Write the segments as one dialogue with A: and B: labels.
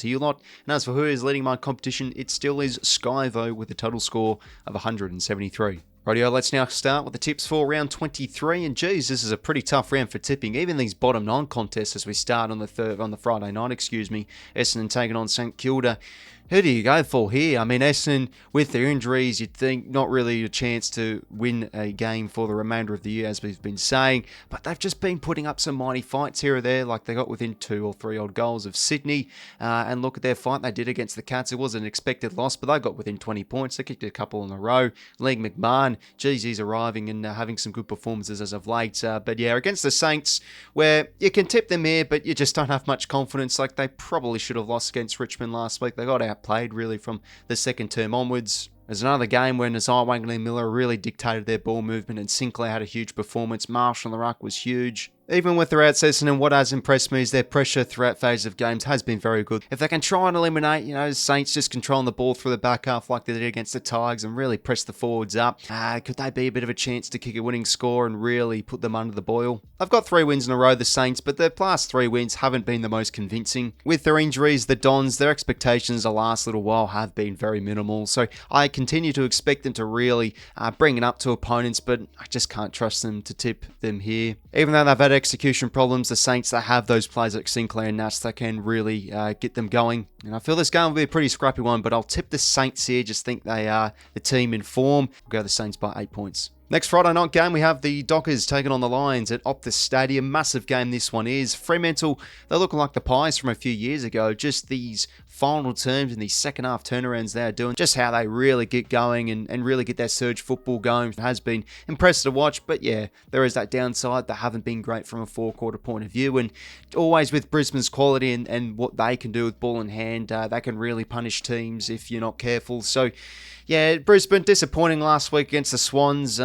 A: to you lot. And as for who is leading my competition, it still is 𝐼𝐴 with a total score of 173. Rightio, let's now start with the tips for round 23, and geez, this is a pretty tough round for tipping. Even these bottom 9 contests as we start on the Friday night, Essendon taking on St Kilda. Who do you go for here? I mean, Essendon, with their injuries, you'd think not really a chance to win a game for the remainder of the year, as we've been saying, but they've just been putting up some mighty fights here or there, like they got within 2 or 3 odd goals of Sydney, and look at their fight they did against the Cats. It was an expected loss, but they got within 20 points. They kicked a couple in a row. 𝐼𝐴𝐴𝐿, geez, he's arriving and having some good performances as of late. But yeah, against the Saints, where you can tip them here, but you just don't have much confidence. Like, they probably should have lost against Richmond last week. They got outplayed really from the second term onwards. There's another game where 𝐼𝐴𝐴𝐿 and Miller really dictated their ball movement, and Sinclair had a huge performance. Marshall on the ruck was huge. Even with their outsets, and what has impressed me is their pressure throughout phases of games has been very good. If they can try and eliminate, Saints just controlling the ball through the back half like they did against the Tigers and really press the forwards up, could they be a bit of a chance to kick a winning score and really put them under the boil? They've got 3 wins in a row, the Saints, but their last 3 wins haven't been the most convincing. With their injuries, the Dons, their expectations the last little while have been very minimal, so I continue to expect them to really bring it up to opponents, but I just can't trust them to tip them here. Even though they've had execution problems, the Saints, they have those players like Sinclair and 𝐼𝐴𝐴𝐿 that can really get them going. And I feel this game will be a pretty scrappy one, but I'll tip the Saints here. Just think they are the team in form. We'll go the Saints by 8 points. Next Friday night game, we have the Dockers taking on the Lions at 𝐷𝐻𝐻 Stadium. Massive game this one is. Fremantle, they're looking like the Pies from a few years ago. Just these final terms and these second half turnarounds they're doing. Just how they really get going and really get their surge football going. It has been impressive to watch, but yeah, there is that downside. They haven't been great from a four-quarter point of view, and always with Brisbane's quality and what they can do with ball in hand, they can really punish teams if you're not careful. So yeah, Brisbane disappointing last week against the Swans.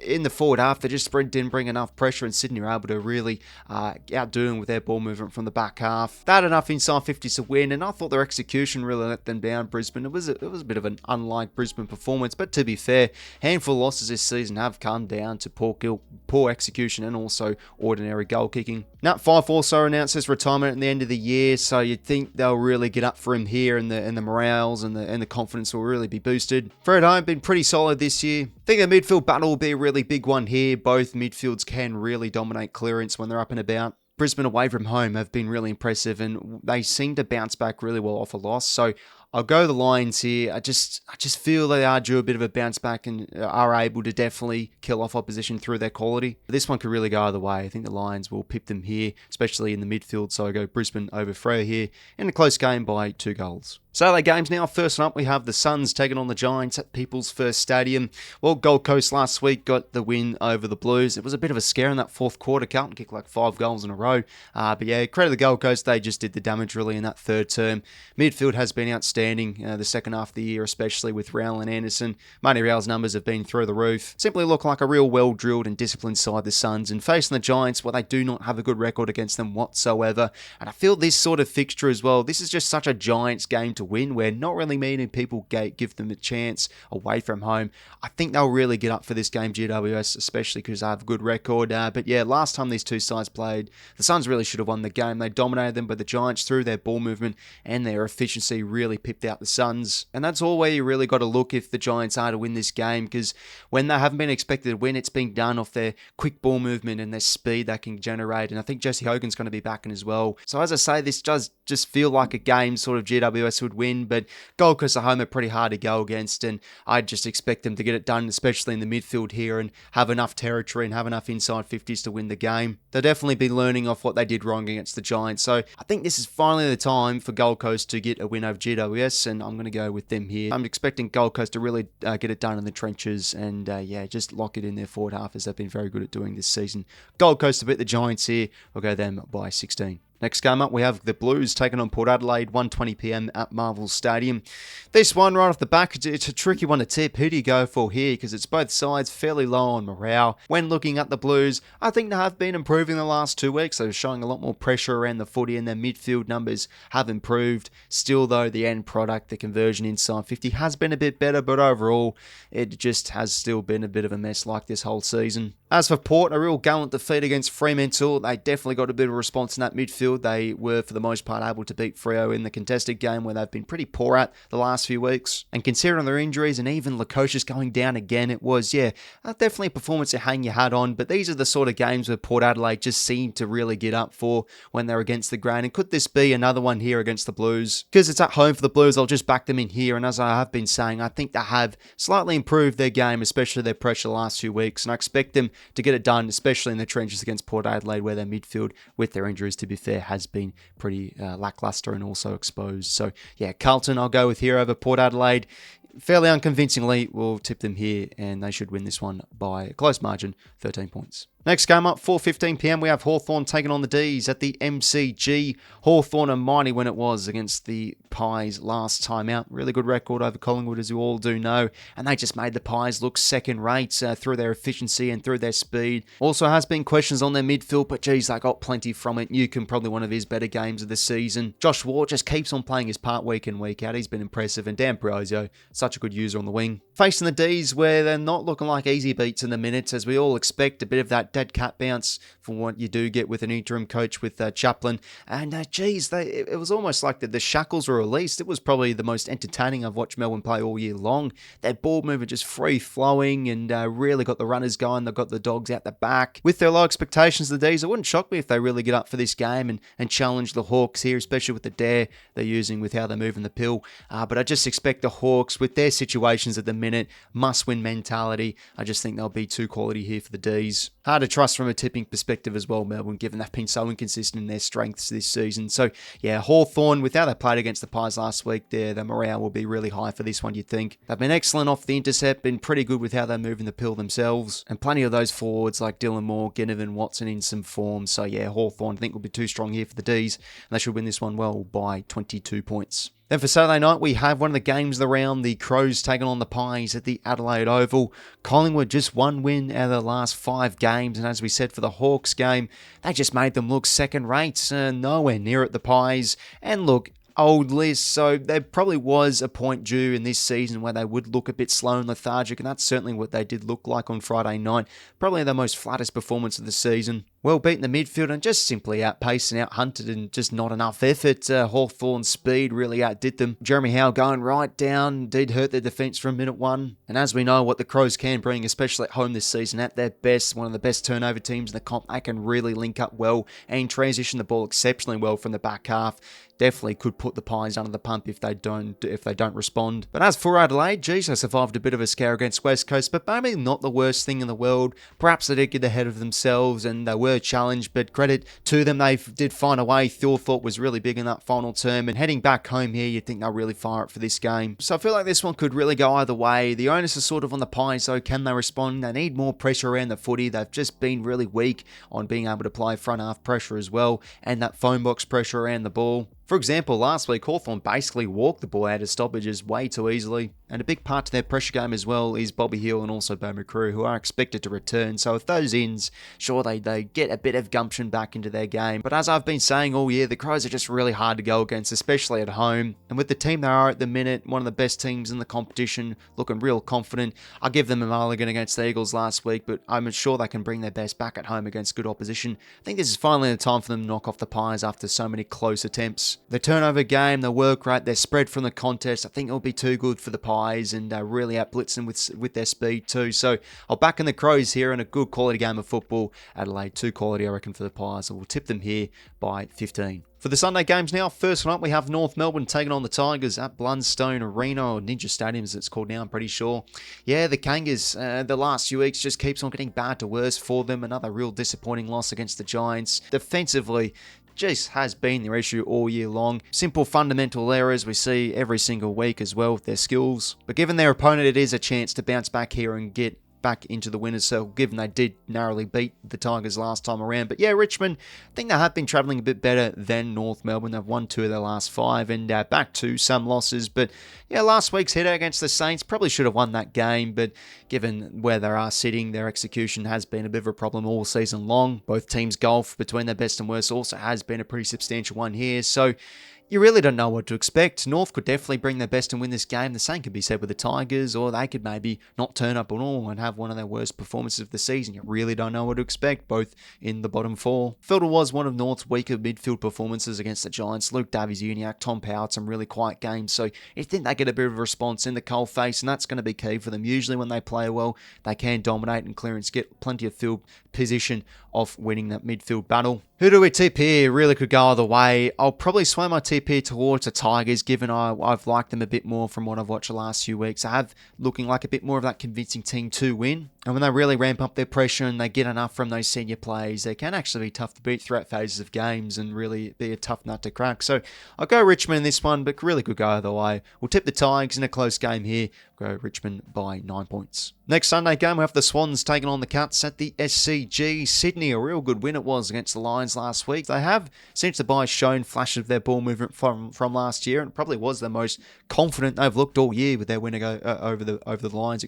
A: In the forward half, they just didn't bring enough pressure, and Sydney were able to really outdo them with their ball movement from the back half. They had enough inside 50s to win, and I thought their execution really let them down, Brisbane. It was a bit of an unlike Brisbane performance, but to be fair, handful of losses this season have come down to poor execution and also ordinary goal kicking. Nat Fyfe also announced his retirement at the end of the year, so you'd think they'll really get up for him here, and the morales and the confidence will really be boosted. Fred Home been pretty solid this year. I think the midfield battle will be a really big one here. Both midfields can really dominate clearance when they're up and about. Brisbane away from home have been really impressive, and they seem to bounce back really well off a loss. So I'll go the Lions here. I just feel they are due a bit of a bounce back and are able to definitely kill off opposition through their quality. This one could really go either way. I think the Lions will pip them here, especially in the midfield. So I go Brisbane over Freo here in a close game by 2 goals. Saturday games now. First up, we have the Suns taking on the Giants at People's First Stadium. Well, Gold Coast last week got the win over the Blues. It was a bit of a scare in that fourth quarter. Carlton kicked like 5 goals in a row. But yeah, credit the Gold Coast. They just did the damage really in that third term. Midfield has been outstanding the second half of the year, especially with Rowell and Anderson. Marty Rowell's numbers have been through the roof. Simply look like a real well-drilled and disciplined side, the Suns. And facing the Giants, well, they do not have a good record against them whatsoever. And I feel this sort of fixture as well, this is just such a Giants game to win, where not really many people give them a chance away from home. I think they'll really get up for this game, GWS, especially because they have a good record. But yeah, last time these two sides played, the Suns really should have won the game. They dominated them, but the Giants, through their ball movement and their efficiency, really pipped out the Suns. And that's all where you really got to look if the Giants are to win this game, because when they haven't been expected to win, it's been done off their quick ball movement and their speed they can generate. And I think 𝐬𝐿𝐴𝐺𝐻𝐿𝐴𝐻 going to be back in as well. So as I say, this does just feel like a game sort of GWS would win, but Gold Coast at home are pretty hard to go against, and I'd just expect them to get it done, especially in the midfield here, and have enough territory and have enough inside 50s to win the game. They'll definitely be learning off what they did wrong against the Giants. So I think this is finally the time for Gold Coast to get a win over GWS, and I'm going to go with them here. I'm expecting Gold Coast to really get it done in the trenches and yeah, just lock it in their forward half, as they've been very good at doing this season. Gold Coast to beat the Giants here. We'll go them by 16. Next game up, we have the Blues taking on Port Adelaide, 1:20 PM at Marvel Stadium. This one, right off the back, it's a tricky one to tip. Who do you go for here? Because it's both sides fairly low on morale. When looking at the Blues, I think they have been improving the last 2 weeks. They're showing a lot more pressure around the footy, and their midfield numbers have improved. Still, though, the end product, the conversion inside 50, has been a bit better, but overall, it just has still been a bit of a mess like this whole season. As for Port, a real gallant defeat against Fremantle. They definitely got a bit of a response in that midfield. They were, for the most part, able to beat Freo in the contested game, where they've been pretty poor at the last few weeks. And considering their injuries and even 𝐼𝐿𝐴𝐺𝐻 going down again, it was, yeah, definitely a performance to hang your hat on. But these are the sort of games where Port Adelaide just seem to really get up for when they're against the grain. And could this be another one here against the Blues? Because it's at home for the Blues, I'll just back them in here. And as I have been saying, I think they have slightly improved their game, especially their pressure the last few weeks. And I expect them to get it done, especially in the trenches against Port Adelaide, where their midfield, with their injuries, to be fair, has been pretty lackluster and also exposed. So yeah, Carlton I'll go with here over Port Adelaide. Fairly unconvincingly, we'll tip them here, and they should win this one by a close margin, 13 points. Next game up, 4:15 PM, we have Hawthorn taking on the D's at the MCG. Hawthorn, a mighty win it was against the Pies last time out. Really good record over Collingwood, as you all do know. And they just made the Pies look second-rate through their efficiency and through their speed. Also has been questions on their midfield, but geez, they got plenty from it. 𝐼𝐿𝐴𝐺𝐻, probably one of his better games of the season. Josh Ward just keeps on playing his part week in, week out. He's been impressive. And 𝐷'Ambrosio, such a good user on the wing. Facing the D's, where they're not looking like easy beats in the minutes, as we all expect a bit of that dead cat bounce from what you do get with an interim coach with Chaplin. And geez, it was almost like the shackles were released. It was probably the most entertaining I've watched Melbourne play all year long. Their ball movement just free-flowing and really got the runners going. They've got the Dogs out the back. With their low expectations, the D's, it wouldn't shock me if they really get up for this game and challenge the Hawks here, especially with the dare they're using with how they're moving the pill. But I just expect the Hawks, with their situations at the minute, must-win mentality. I just think they'll be too quality here for the D's. Hard to trust from a tipping perspective as well, Melbourne, given they've been so inconsistent in their strengths this season. So, yeah, Hawthorn, with how they played against the Pies last week there, the morale will be really high for this one, you'd think. They've been excellent off the intercept, been pretty good with how they're moving the pill themselves, and plenty of those forwards like Dylan Moore, Ginnivan, Watson in some form. So, yeah, Hawthorn, I think, will be too strong here for the D's, and they should win this one well by 22 points. Then for Saturday night, we have one of the games of the round, the Crows taking on the Pies at the Adelaide Oval. Collingwood just one win out of the last 5 games, and as we said for the Hawks game, they just made them look second-rate, nowhere near at the Pies. And look, old list, so there probably was a point due in this season where they would look a bit slow and lethargic, and that's certainly what they did look like on Friday night. Probably the most flattest performance of the season. Well beaten the midfield and just simply outpaced and outhunted, and just not enough effort. Hawthorn's speed really outdid them. Jeremy Howe going right down did hurt their defence from minute 1. And as we know what the Crows can bring, especially at home this season, at their best, one of the best turnover teams in the comp, they can really link up well and transition the ball exceptionally well from the back half. Definitely could put the Pies under the pump if they don't respond. But as for Adelaide, geez, they survived a bit of a scare against West Coast, but maybe not the worst thing in the world. Perhaps they did get ahead of themselves and they were challenged, but credit to them, they did find a way. 𝐼𝐿𝐴𝐺𝐻 was really big in that final term, and heading back home here, you'd think they'll really fire up for this game. So I feel like this one could really go either way. The onus is sort of on the Pies, though. Can they respond? They need more pressure around the footy. They've just been really weak on being able to apply front half pressure as well, and that phone box pressure around the ball. For example, last week Hawthorn basically walked the ball out of stoppages way too easily, and a big part to their pressure game as well is Bobby Hill and also Beau McCrew, who are expected to return. So if those ins, sure, they get a bit of gumption back into their game. But as I've been saying all year, the Crows are just really hard to go against, especially at home. And with the team they are at the minute, one of the best teams in the competition, looking real confident. I'll give them a mulligan against the Eagles last week, but I'm sure they can bring their best back at home against good opposition. I think this is finally the time for them to knock off the Pies after so many close attempts. The turnover game, the work rate, their spread from the contest, I think it'll be too good for the Pies and really outblitz them with their speed too. So I'll back in the Crows here in a good quality game of football. Adelaide, too quality I reckon for the Pies. So we'll tip them here by 15. For the Sunday games now, first one up we have North Melbourne taking on the Tigers at Blundstone Arena, or Ninja Stadium as it's called now, I'm pretty sure. Yeah, the Kangas, the last few weeks just keeps on getting bad to worse for them. Another real disappointing loss against the Giants. Defensively, just has been their issue all year long. Simple fundamental errors we see every single week as well with their skills. But given their opponent, it is a chance to bounce back here and get back into the winners' circle, given they did narrowly beat the Tigers last time around. But yeah, Richmond, I think they have been travelling a bit better than North Melbourne. They've won 2 of their last 5 and back to some losses. But yeah, last week's header against the Saints probably should have won that game, but given where they are sitting, their execution has been a bit of a problem all season long. Both teams' golf between their best and worst also has been a pretty substantial one here. So you really don't know what to expect. North could definitely bring their best and win this game. The same could be said with the Tigers, or they could maybe not turn up at all and have one of their worst performances of the season. You really don't know what to expect, both in the bottom 4. Felt it was one of North's weaker midfield performances against the Giants. Luke Davies-Uniacke, Tom Powell had some really quiet games, so you think they get a bit of a response in the cold face, and that's going to be key for them. Usually when they play well, they can dominate and clearance, get plenty of field position of winning that midfield battle. Who do we tip here? Really could go either way. I'll probably sway my tip here towards the Tigers, given I've liked them a bit more from what I've watched the last few weeks. I have looking like a bit more of that convincing team to win. And when they really ramp up their pressure and they get enough from those senior plays, they can actually be tough to beat throughout phases of games and really be a tough nut to crack. So I'll go Richmond in this one, but really could go either way. We'll tip the Tigers in a close game here. Go Richmond by 9 points. Next Sunday game, we have the Swans taking on the Cats at the SCG Sydney. A real good win it was against the Lions last week. They have, since the bye, shown flashes of their ball movement from last year, and probably was the most confident they've looked all year with their win over the Lions.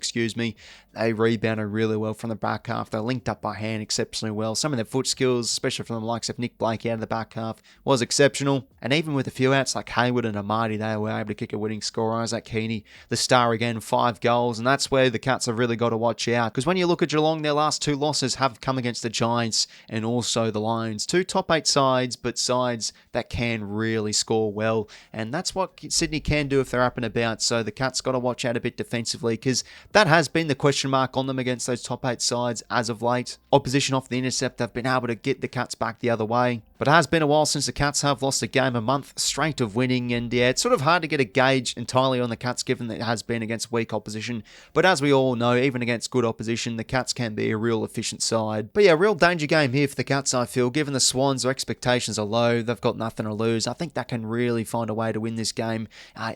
A: They rebounded really well from the back half. They linked up by hand exceptionally well. Some of their foot skills, especially from the likes of Nick Blake out of the back half, was exceptional. And even with a few outs like Hayward and Amadi, they were able to kick a winning score. Isaac Heaney, the star again, 5 goals, and that's where the Cats have really got to watch out, because when you look at Geelong, their last 2 losses have come against the Giants and also the Lions. 2 top 8 sides, but sides that can really score well, and that's what Sydney can do if they're up and about. So the Cats got to watch out a bit defensively, because that has been the question mark on them against those top 8 sides as of late. Opposition off the intercept, they've been able to get the Cats back the other way. But it has been a while since the Cats have lost a game, a month straight of winning, and yeah, it's sort of hard to get a gauge entirely on the Cats given that it has been against weak opposition. But as we all know, even against good opposition, the Cats can be a real efficient side. But yeah, real danger game here for the Cats, I feel. Given the Swans, their expectations are low, they've got nothing to lose. I think they can really find a way to win this game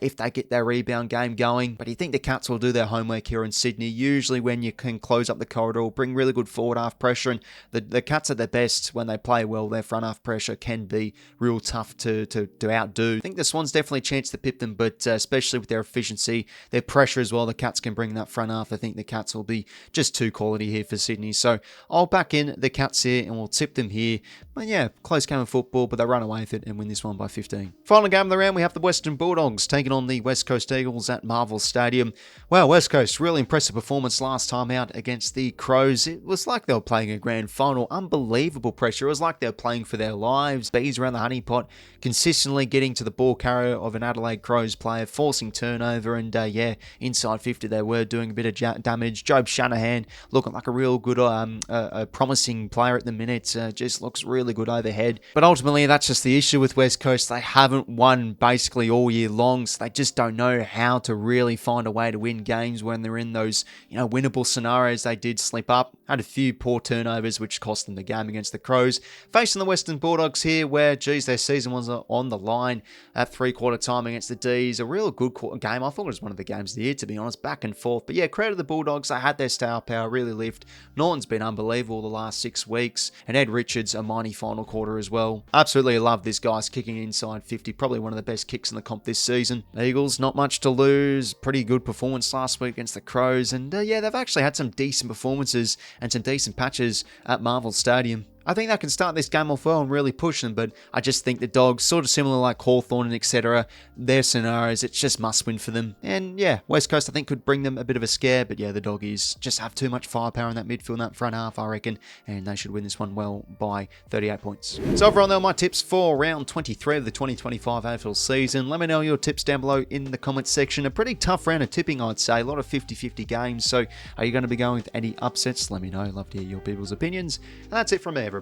A: if they get their rebound game going. But you think the Cats will do their homework here in Sydney. Usually when you can close up the corridor, bring really good forward half pressure, and the Cats at their best when they play well, their front half pressure can be real tough to outdo. I think the Swans definitely a chance to pip them, but especially with their efficiency, their pressure as well, the Cats can bring that front half. I think the Cats will be just too quality here for Sydney. So I'll back in the Cats here and we'll tip them here. But yeah, close game of football, but they run away with it and win this one by 15. Final game of the round, we have the Western Bulldogs taking on the West Coast Eagles at Marvel Stadium. Wow, West Coast, really impressive performance last time out against the Crows. It was like they were playing a grand final. Unbelievable pressure. It was like they were playing for their lives. Bees around the honey pot, consistently getting to the ball carrier of an Adelaide Crows player, forcing turnover, and yeah, inside 50 they were doing a bit of damage. Job Shanahan looking like a real good, a promising player at the minute, just looks really good overhead. But ultimately, that's just the issue with West Coast. They haven't won basically all year long, so they just don't know how to really find a way to win games when they're in those, winnable scenarios. They did slip up, had a few poor turnovers, which cost them the game against the Crows. Facing the Western Bulldogs here, where, their season was on the line at 3/4 time against the D's. A real good game. I thought it was one of the games of the year, to be honest, back and forth. But yeah, credit to the Bulldogs. They had their star power really lift. Norton's been unbelievable the last 6 weeks. And Ed Richards, 𝐼𝐻𝐿𝐼𝐷 final quarter as well. Absolutely love this guy's kicking inside 50. Probably one of the best kicks in the comp this season. Eagles, not much to lose. Pretty good performance last week against the Crows. And yeah, they've actually had some decent performances and some decent patches at Marvel Stadium. I think they can start this game off well and really push them, but I just think the Dogs, sort of similar like Hawthorn and etc., their scenarios, it's just must win for them. And yeah, West Coast I think could bring them a bit of a scare, but yeah, the Doggies just have too much firepower in that midfield and that front half, I reckon, and they should win this one well by 38 points. So overall, there are my tips for round 23 of the 2025 AFL season. Let me know your tips down below in the comments section. A pretty tough round of tipping, I'd say. A lot of 50-50 games, so are you going to be going with any upsets? Let me know. Love to hear your people's opinions. And that's it from me, everybody.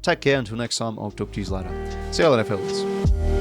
A: Take care. Until next time, I'll talk to you later. See you later, fellas.